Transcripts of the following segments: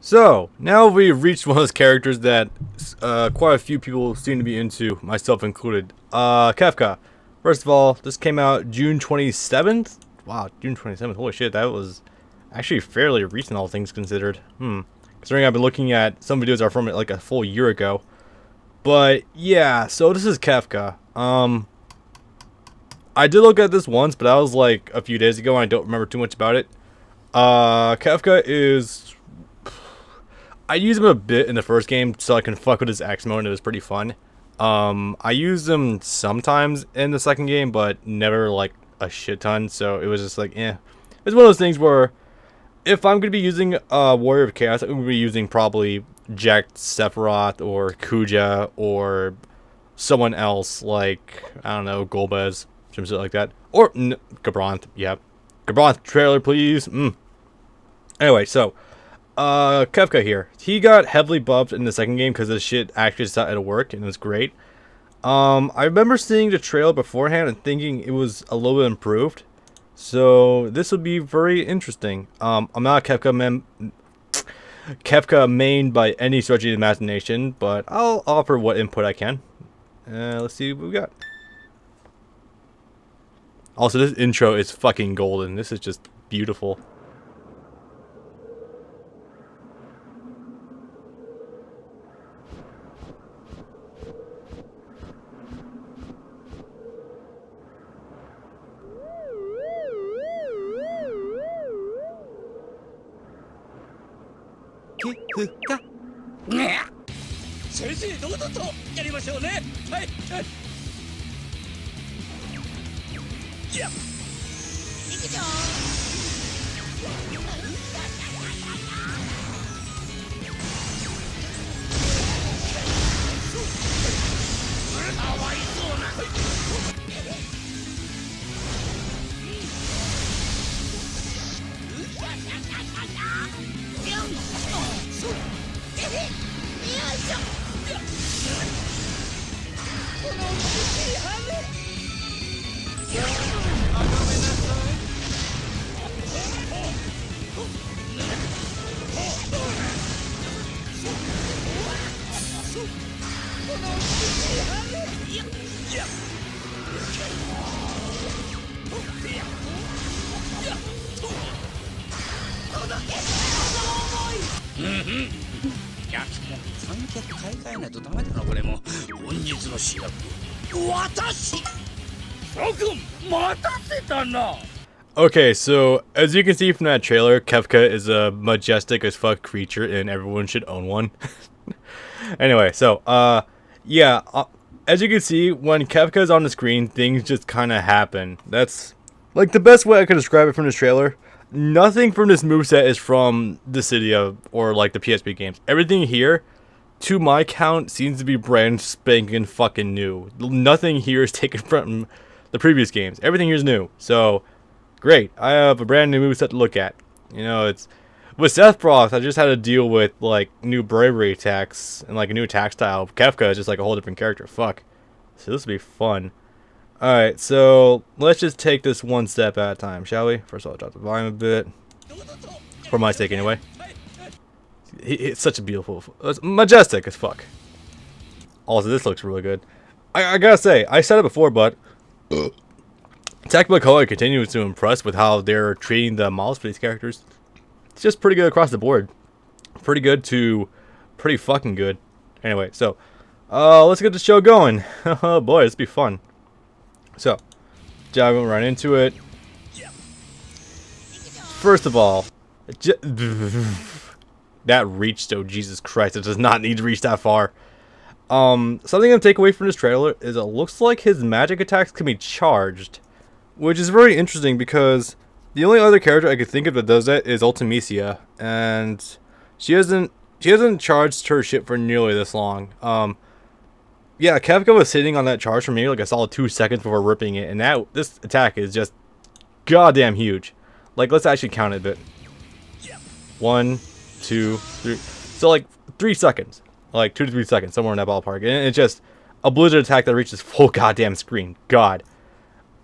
So, now we've reached one of those characters that quite a few people seem to be into, myself included. Kefka. First of all, this came out June 27th? Wow, June 27th. Holy shit, that was actually fairly recent, all things considered. Considering I've been looking at some videos are from like a full year ago. But, yeah, so this is Kefka. I did look at this once, but that was like a few days ago, and I don't remember too much about it. Kefka is... I used him a bit in the first game so I can fuck with his X mode, and it was pretty fun. I used him sometimes in the second game, but never like a shit ton, so it was just like, eh. It's one of those things where if I'm going to be using Warrior of Chaos, I'm going to be using probably Jack Sephiroth or Kuja or someone else like, I don't know, Golbez, something like that. Or Gabranth, yeah. Gabranth trailer, please. Anyway, so... Kefka here. He got heavily buffed in the second game because this shit actually started to work, and it was great. I remember seeing the trailer beforehand and thinking it was a little bit improved. So, this would be very interesting. I'm not a Kefka main by any stretch of the imagination, but I'll offer what input I can. Let's see what we got. Also, this intro is fucking golden. This is just beautiful. Kefka. 先生堂々とやりましょうね。はい。いや。行くぞ。かわいそうな。Okay, so as you can see from that trailer, Kefka is a majestic as fuck creature, and everyone should own one. Anyway, so yeah, as you can see, when Kefka is on the screen, things just kind of happen. That's like the best way I could describe it from this trailer. Nothing from this moveset is from Dissidia or like the PSP games. Everything here, to my count, seems to be brand spanking fucking new. Nothing here is taken from the previous games. Everything here is new. So, great. I have a brand new moveset to look at. You know, it's... With Sephiroth, I just had to deal with, like, new bravery attacks and, like, a new attack style. Kefka is just, like, a whole different character. Fuck. So this will be fun. Alright, so let's just take this one step at a time, shall we? First of all, I'll drop the volume a bit. For my sake, anyway. It's such a beautiful... It's majestic as fuck. Also, this looks really good. I gotta say, I said it before, but... Tactical Color continues to impress with how they're treating the models for these characters. It's just pretty good across the board. Pretty good to pretty fucking good. Anyway, so... let's get the show going. Oh boy, this will be fun. So, diving right into it. First of all, that reach though, Jesus Christ, it does not need to reach that far. Something to take away from this trailer is it looks like his magic attacks can be charged, which is very interesting because the only other character I could think of that does that is Ultimisia, and she hasn't charged her shit for nearly this long. Yeah, Kefka was sitting on that charge for maybe like a solid 2 seconds before ripping it, and this attack is just goddamn huge. Like, let's actually count it a bit. 1, 2, 3. So like 3 seconds, like 2 to 3 seconds, somewhere in that ballpark, and it's just a blizzard attack that reaches full goddamn screen. God,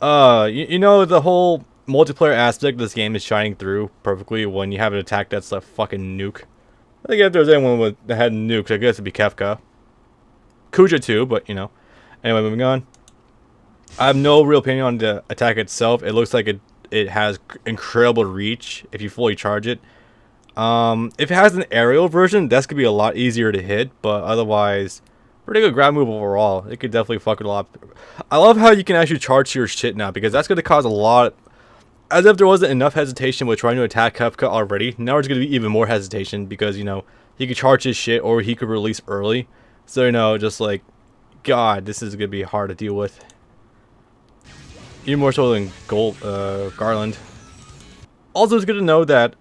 you know, the whole multiplayer aspect of this game is shining through perfectly when you have an attack that's a fucking nuke. I think if there's anyone that had nukes, I guess it'd be Kefka. Kuja too, but you know. Anyway, moving on. I have no real opinion on the attack itself. It looks like it has incredible reach if you fully charge it. If it has an aerial version, that's gonna be a lot easier to hit, but otherwise, pretty good grab move overall. It could definitely fuck it a lot. I love how you can actually charge your shit now, because that's gonna cause a lot. As if there wasn't enough hesitation with trying to attack Kefka already, now there's gonna be even more hesitation because you know he could charge his shit or he could release early. So you know, just like, God, this is gonna be hard to deal with. Even more so than Garland. Also, it's good to know that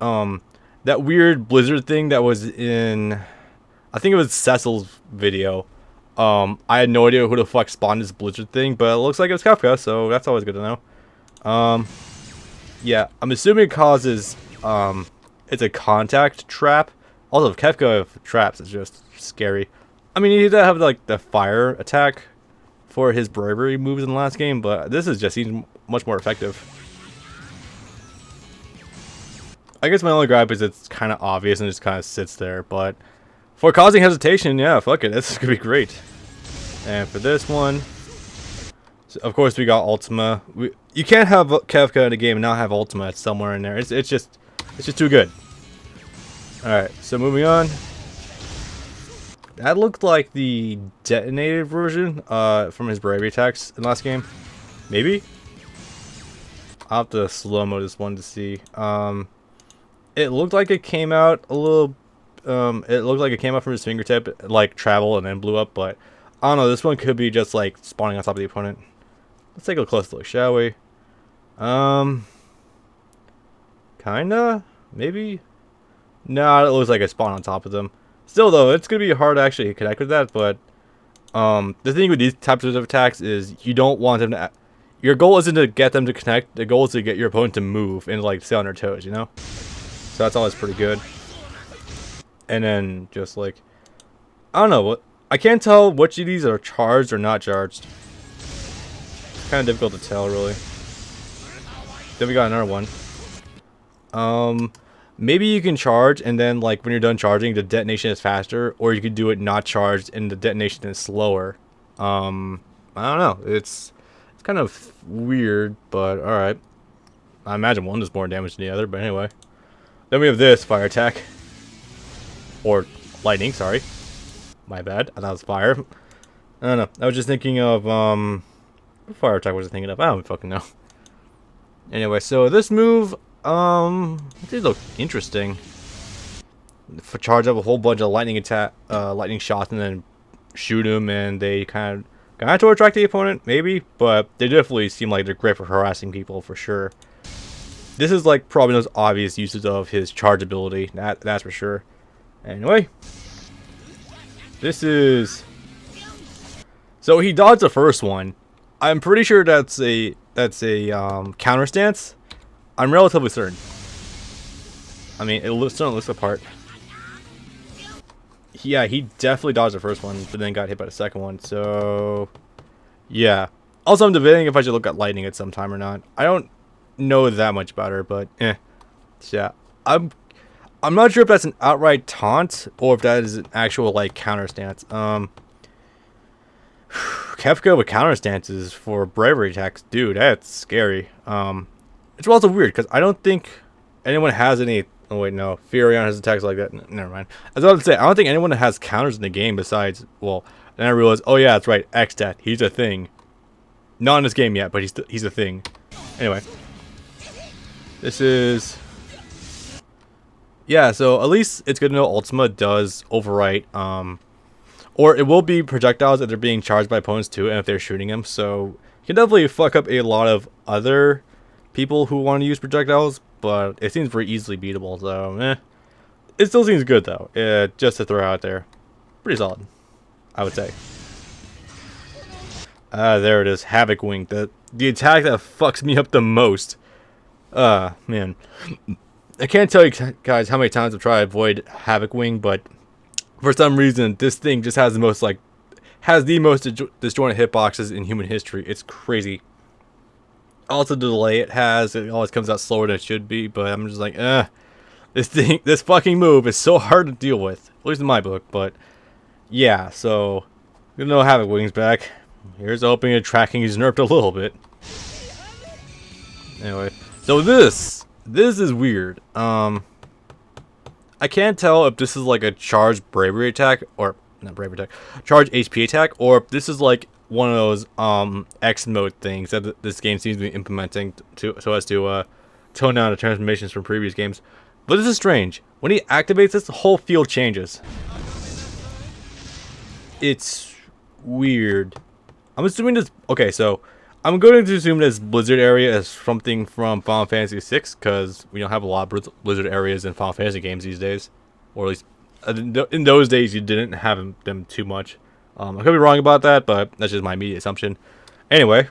that weird blizzard thing that was in, I think it was Cecil's video. I had no idea who the fuck spawned this blizzard thing, but it looks like it was Kefka, so that's always good to know. Yeah, I'm assuming it causes it's a contact trap. Also, Kefka traps is just scary. I mean, he did have like the fire attack for his bravery moves in the last game, but this is just seems much more effective. I guess my only gripe is it's kind of obvious and just kind of sits there, but for causing hesitation, yeah, fuck it, this is gonna be great. And for this one, so of course we got Ultima. You can't have Kefka in a game and not have Ultima. It's somewhere in there. It's just too good. All right, so moving on. That looked like the detonated version from his bravery attacks in the last game. Maybe? I'll have to slow-mo this one to see. It looked like it came out a little... it looked like it came out from his fingertip, like travel and then blew up, but I don't know. This one could be just like spawning on top of the opponent. Let's take a close look, shall we? Kinda? Maybe? No, it looks like it spawned on top of them. Still though, it's gonna be hard to actually connect with that, but the thing with these types of attacks is you don't want them to your goal isn't to get them to connect, the goal is to get your opponent to move and like stay on their toes, you know? So that's always pretty good. And then just like, I don't know, what I can't tell which of these are charged or not charged. It's kinda difficult to tell really. Then we got another one. Maybe you can charge and then like when you're done charging the detonation is faster, or you could do it not charged and the detonation is slower. I don't know. It's kind of weird, but alright. I imagine one does more damage than the other, but anyway. Then we have this fire attack. Or lightning, sorry. My bad. I thought it was fire. I don't know. I was just thinking of what fire attack was I thinking of? I don't fucking know. Anyway, so this move it did look interesting. For charge up a whole bunch of lightning shots and then shoot them, and they kind of to attract the opponent, maybe, but they definitely seem like they're great for harassing people for sure. This is like probably the most obvious uses of his charge ability, that's for sure. Anyway, this is so he dodged the first one. I'm pretty sure that's a counter stance. I'm relatively certain. I mean, it certainly looks the part. Yeah, he definitely dodged the first one, but then got hit by the second one. So, yeah. Also, I'm debating if I should look at lightning at some time or not. I don't know that much about her, but yeah. I'm not sure if that's an outright taunt or if that is an actual like counter stance. Kefka with counter stances for bravery attacks, dude, that's scary. It's also weird because I don't think anyone has any. Oh wait, no, Furion has attacks like that. Never mind. I was about to say I don't think anyone has counters in the game besides. Well, then I realized, oh yeah, that's right, Xstat. He's a thing. Not in this game yet, but he's a thing. Anyway, this is. Yeah, so at least it's good to know Ultima does overwrite, or it will be projectiles that they're being charged by opponents too, and if they're shooting them, so you can definitely fuck up a lot of other people who want to use projectiles, but it seems very easily beatable, so it still seems good though, just to throw out there. Pretty solid, I would say. There it is, Havoc Wing, the attack that fucks me up the most. Man. I can't tell you guys how many times I've tried to avoid Havoc Wing, but for some reason this thing just has the most disjointed hitboxes in human history. It's crazy. Also the delay it has, it always comes out slower than it should be, but I'm just like, This fucking move is so hard to deal with, at least in my book. But yeah, so good to know Havoc Wings back. Here's hoping that tracking is nerfed a little bit. Anyway, so this is weird. I can't tell if this is like a charged bravery attack or not bravery attack, charged HP attack, or if this is like one of those X mode things that this game seems to be implementing so as to tone down the transformations from previous games. But this is strange. When he activates this, the whole field changes. It's weird. I'm assuming this. Okay, so I'm going to assume this Blizzard area is something from Final Fantasy VI, because we don't have a lot of Blizzard areas in Final Fantasy games these days, or at least in those days you didn't have them too much. I could be wrong about that, but that's just my immediate assumption. Anyway,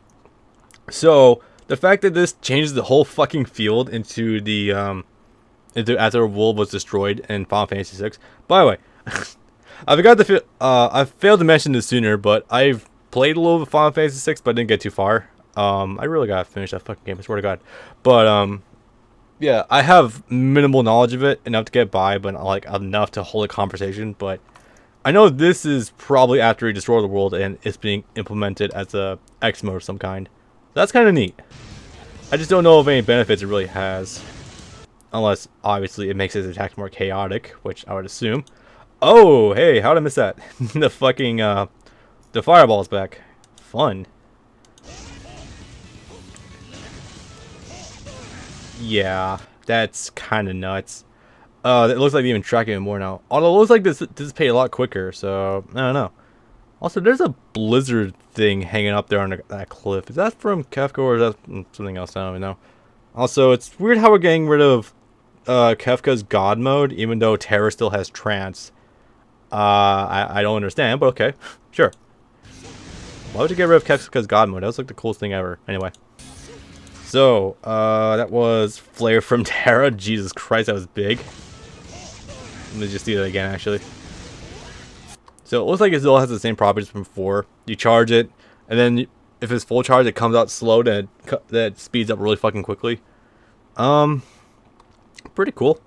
so the fact that this changes the whole fucking field into the after a world was destroyed in Final Fantasy VI. By the way, I failed to mention this sooner, but I've played a little bit of Final Fantasy VI, but I didn't get too far. I really gotta finish that fucking game, I swear to God. But yeah, I have minimal knowledge of it, enough to get by, but not like enough to hold a conversation. But I know this is probably after he destroyed the world and it's being implemented as a X mode of some kind. That's kind of neat. I just don't know of any benefits it really has, unless obviously it makes his attacks more chaotic, which I would assume. Oh, hey, how did I miss that? The fucking the fireball's back. Fun. Yeah, that's kind of nuts. It looks like they even track it more now. Although it looks like this paid a lot quicker, so I don't know. Also, there's a Blizzard thing hanging up there on that cliff. Is that from Kefka or is that something else? I don't even know. Also, it's weird how we're getting rid of Kefka's God mode, even though Terra still has Trance. I don't understand, but okay, sure. Why would you get rid of Kefka's God mode? That was like the coolest thing ever. Anyway. So, that was Flare from Terra. Jesus Christ, that was big. Let me just do that again, actually. So, it looks like it still has the same properties from before. You charge it, and then if it's full charge, it comes out slow, then that speeds up really fucking quickly. Pretty cool.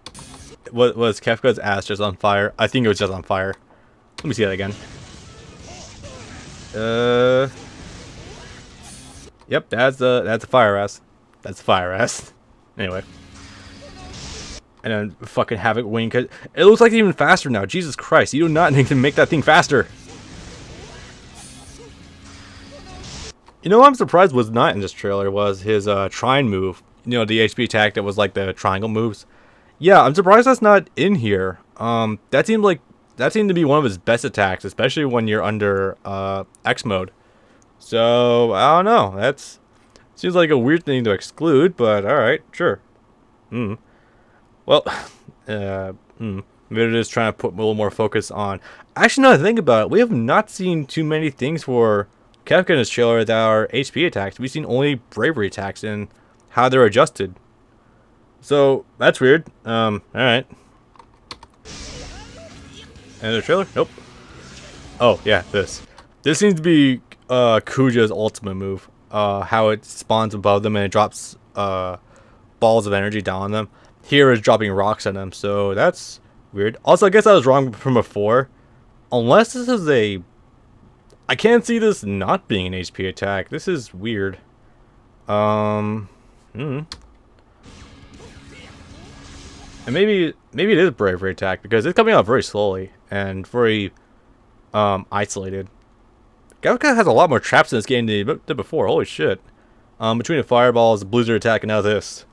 Was Kefka's ass just on fire? I think it was just on fire. Let me see that again. Yep, that's a fire ass. That's a fire ass. Anyway. And then fucking Havoc Wing. Cause it looks like it's even faster now. Jesus Christ, you do not need to make that thing faster. You know what I'm surprised was not in this trailer was his Trine move. You know, the HP attack that was like the triangle moves. Yeah, I'm surprised that's not in here. That seemed to be one of his best attacks, especially when you're under X mode. So, I don't know. That's seems like a weird thing to exclude, but alright, sure. Well, maybe they're just trying to put a little more focus on... Actually, now that I think about it, we have not seen too many things for Kefka in this trailer that are HP attacks. We've seen only bravery attacks and how they're adjusted. So, that's weird. Alright. Another trailer? Nope. Oh, yeah, this. This seems to be Kuja's ultimate move. How it spawns above them and it drops balls of energy down on them. Here is dropping rocks on them, so that's weird. Also, I guess I was wrong from before. Unless this is a... I can't see this not being an HP attack. This is weird. And maybe it is a bravery attack because it's coming out very slowly and very isolated. Kefka has a lot more traps in this game than he did before. Holy shit. Between the fireballs, the blizzard attack, and now this.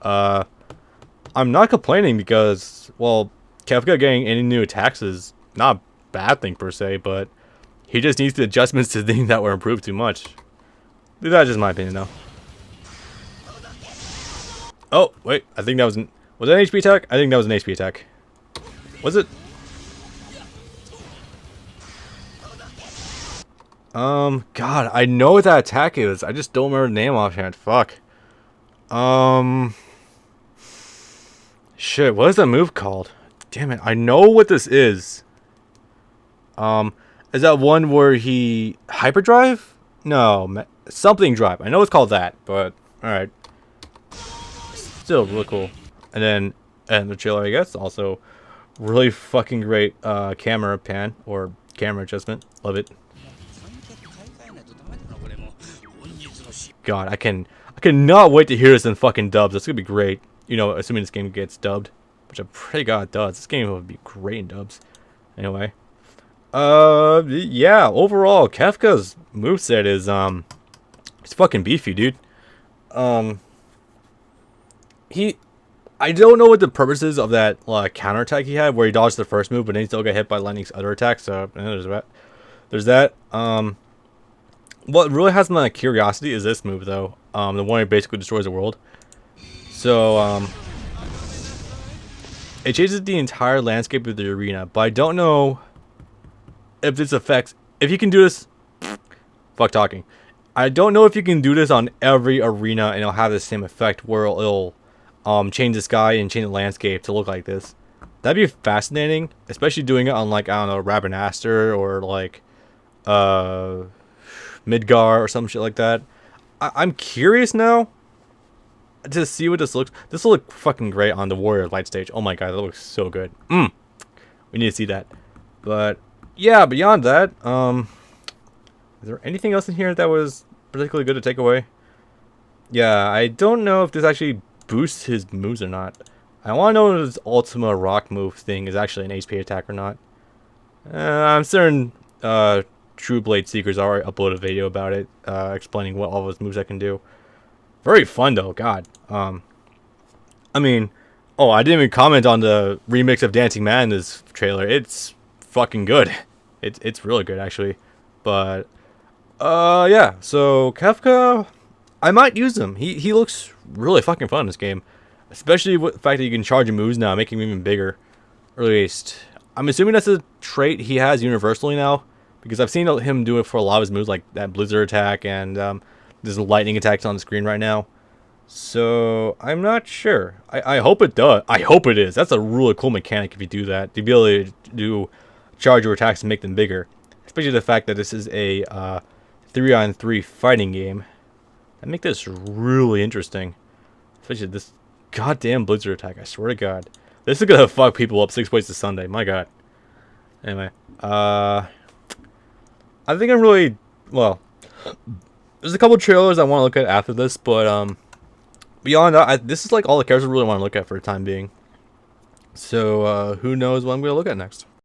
I'm not complaining because, well, Kefka getting any new attacks is not a bad thing per se, but he just needs the adjustments to things that were improved too much. That's just my opinion, though. Oh, wait. I think that was an... Was that an HP attack? I think that was an HP attack. Was it? God, I know what that attack is. I just don't remember the name offhand. Fuck. Shit, what is that move called? Damn it, I know what this is. Is that one where he... Hyperdrive? No, something drive. I know it's called that, but... Alright. Still really cool. And then And the trailer, I guess, also really fucking great camera pan or camera adjustment. Love it. 観客買い替えないとダメだなこれも本日のし God, I cannot wait to hear this in fucking dubs. That's gonna be great. You know, assuming this game gets dubbed, which I pray God it does. This game would be great in dubs. Anyway, yeah. Overall, Kefka's moveset is it's fucking beefy, dude. Um, he, I don't know what the purpose is of that counterattack he had, where he dodged the first move, but then he still got hit by Lightning's other attack. So there's that. There's that. What really has my curiosity is this move, though. The one that basically destroys the world. So, it changes the entire landscape of the arena, but I don't know if this affects... If you can do this... Fuck talking. I don't know if you can do this on every arena and it'll have the same effect where it'll change the sky and change the landscape to look like this. That'd be fascinating, especially doing it on, like, I don't know, Rabanaster or, like, Midgar or some shit like that. I'm curious now to see what this looks. This will look fucking great on the Warrior Light stage. Oh my god, that looks so good. We need to see that. But yeah, beyond that, is there anything else in here that was particularly good to take away? Yeah, I don't know if this actually boosts his moves or not. I want to know if his Ultima Rock move thing is actually an HP attack or not. I'm certain True Blade Seekers already uploaded a video about it, explaining what all those moves I can do. Very fun though, God. I mean, oh, I didn't even comment on the remix of Dancing Man in this trailer. It's fucking good. It's really good actually. But yeah. So Kefka, I might use him. He looks really fucking fun in this game, especially with the fact that you can charge him moves now, making him even bigger. Or at least, I'm assuming that's a trait he has universally now, because I've seen him do it for a lot of his moves, like that Blizzard attack and there's lightning attacks on the screen right now. So I'm not sure. I hope it does. I hope it is. That's a really cool mechanic if you do that. To be able to do charge your attacks and make them bigger. Especially the fact that this is a 3-on-3 fighting game. That make this really interesting. Especially this goddamn Blizzard attack. I swear to God. This is gonna fuck people up 6 ways to Sunday. My God. Anyway. I think I'm really... Well... There's a couple trailers I want to look at after this, but beyond that, this is like all the characters I really want to look at for the time being. So who knows what I'm going to look at next.